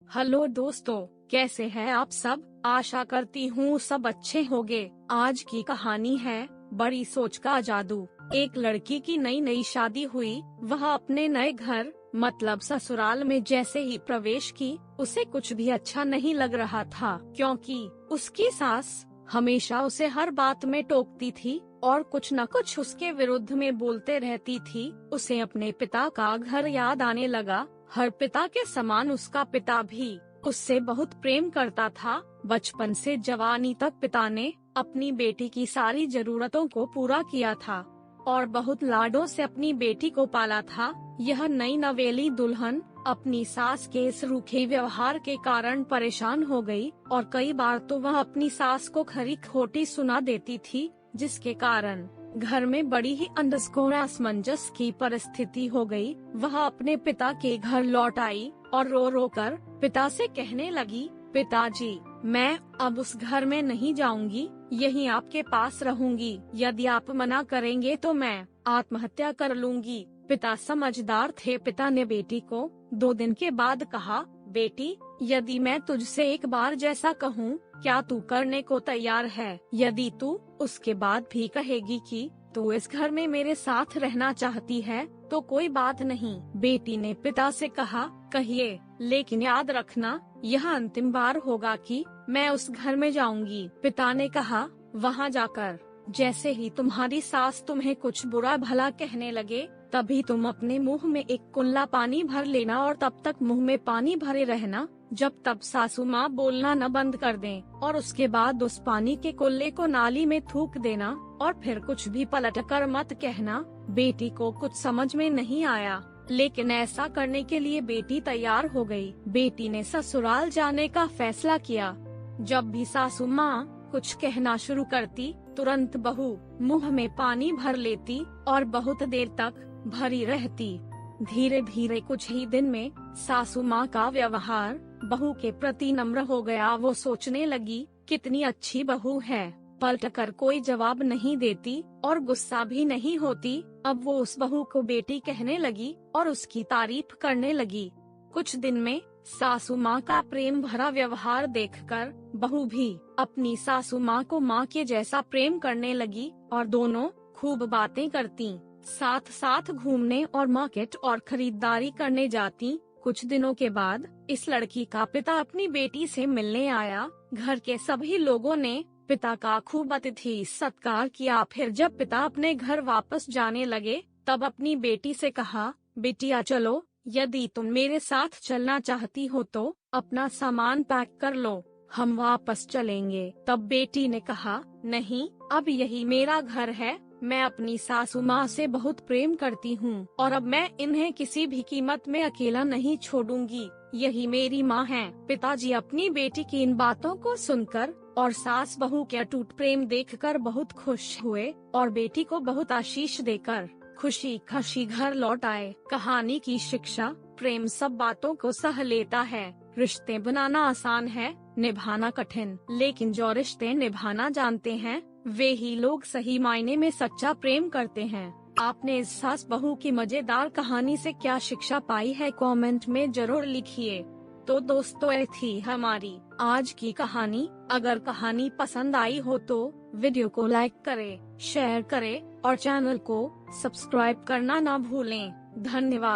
Hello दोस्तों, कैसे हैं आप सब। आशा करती हूँ सब अच्छे होंगे। आज की कहानी है बड़ी सोच का जादू। एक लड़की की नई नई शादी हुई। वह अपने नए घर मतलब ससुराल में जैसे ही प्रवेश की, उसे कुछ भी अच्छा नहीं लग रहा था, क्योंकि उसकी सास हमेशा उसे हर बात में टोकती थी और कुछ न कुछ उसके विरुद्ध में बोलते रहती थी। उसे अपने पिता का घर याद आने लगा। हर पिता के समान उसका पिता भी उससे बहुत प्रेम करता था। बचपन से जवानी तक पिता ने अपनी बेटी की सारी जरूरतों को पूरा किया था और बहुत लाडों से अपनी बेटी को पाला था। यह नई नवेली दुल्हन अपनी सास के इस रूखे व्यवहार के कारण परेशान हो गई और कई बार तो वह अपनी सास को खरी खोटी सुना देती थी, जिसके कारण घर में बड़ी ही असमंजस की परिस्थिति हो गई। वह अपने पिता के घर लौट आई और रो रो कर पिता से कहने लगी, पिताजी, मैं अब उस घर में नहीं जाऊंगी, यहीं आपके पास रहूंगी। यदि आप मना करेंगे तो मैं आत्महत्या कर लूंगी। पिता समझदार थे। पिता ने बेटी को 2 दिन के बाद कहा, बेटी, यदि मैं तुझसे एक बार जैसा कहूँ, क्या तू करने को तैयार है? यदि तू उसके बाद भी कहेगी कि तू इस घर में मेरे साथ रहना चाहती है, तो कोई बात नहीं। बेटी ने पिता से कहा, कहिए, लेकिन याद रखना, यह अंतिम बार होगा कि मैं उस घर में जाऊंगी। पिता ने कहा, वहाँ जाकर जैसे ही तुम्हारी सास तुम्हें कुछ बुरा भला कहने लगे, तभी तुम अपने मुंह में एक कुल्ला पानी भर लेना और तब तक मुंह में पानी भरे रहना जब तक सासू माँ बोलना न बंद कर दें, और उसके बाद उस पानी के कुल्ले को नाली में थूक देना और फिर कुछ भी पलट कर मत कहना। बेटी को कुछ समझ में नहीं आया, लेकिन ऐसा करने के लिए बेटी तैयार हो गई। बेटी ने ससुराल जाने का फैसला किया। जब भी सासू माँ कुछ कहना शुरू करती, तुरंत बहू मुंह में पानी भर लेती और बहुत देर तक भरी रहती। धीरे धीरे कुछ ही दिन में सासू माँ का व्यवहार बहू के प्रति नम्र हो गया। वो सोचने लगी, कितनी अच्छी बहू है, पलटकर कोई जवाब नहीं देती और गुस्सा भी नहीं होती। अब वो उस बहू को बेटी कहने लगी और उसकी तारीफ करने लगी। कुछ दिन में सासू माँ का प्रेम भरा व्यवहार देखकर बहू भी अपनी सासू माँ को माँ के जैसा प्रेम करने लगी और दोनों खूब बातें करती, साथ साथ घूमने और मार्केट और खरीदारी करने जाती। कुछ दिनों के बाद इस लड़की का पिता अपनी बेटी से मिलने आया। घर के सभी लोगों ने पिता का खूब अतिथि सत्कार किया। फिर जब पिता अपने घर वापस जाने लगे, तब अपनी बेटी से कहा, बेटिया चलो, यदि तुम मेरे साथ चलना चाहती हो तो अपना सामान पैक कर लो, हम वापस चलेंगे। तब बेटी ने कहा, नहीं, अब यही मेरा घर है, मैं अपनी सासू माँ से बहुत प्रेम करती हूँ और अब मैं इन्हें किसी भी कीमत में अकेला नहीं छोड़ूंगी, यही मेरी माँ है। पिताजी अपनी बेटी की इन बातों को सुनकर और सास बहू के अटूट प्रेम देखकर बहुत खुश हुए और बेटी को बहुत आशीष देकर खुशी खुशी घर लौट आए। कहानी की शिक्षा, प्रेम सब बातों को सह लेता है। रिश्ते बनाना आसान है, निभाना कठिन, लेकिन जो रिश्ते निभाना जानते हैं वे ही लोग सही मायने में सच्चा प्रेम करते हैं। आपने इस सास बहू की मजेदार कहानी से क्या शिक्षा पाई है, कमेंट में जरूर लिखिए। तो दोस्तों, ये थी हमारी आज की कहानी। अगर कहानी पसंद आई हो तो वीडियो को लाइक करें, शेयर करें और चैनल को सब्सक्राइब करना ना भूलें। धन्यवाद।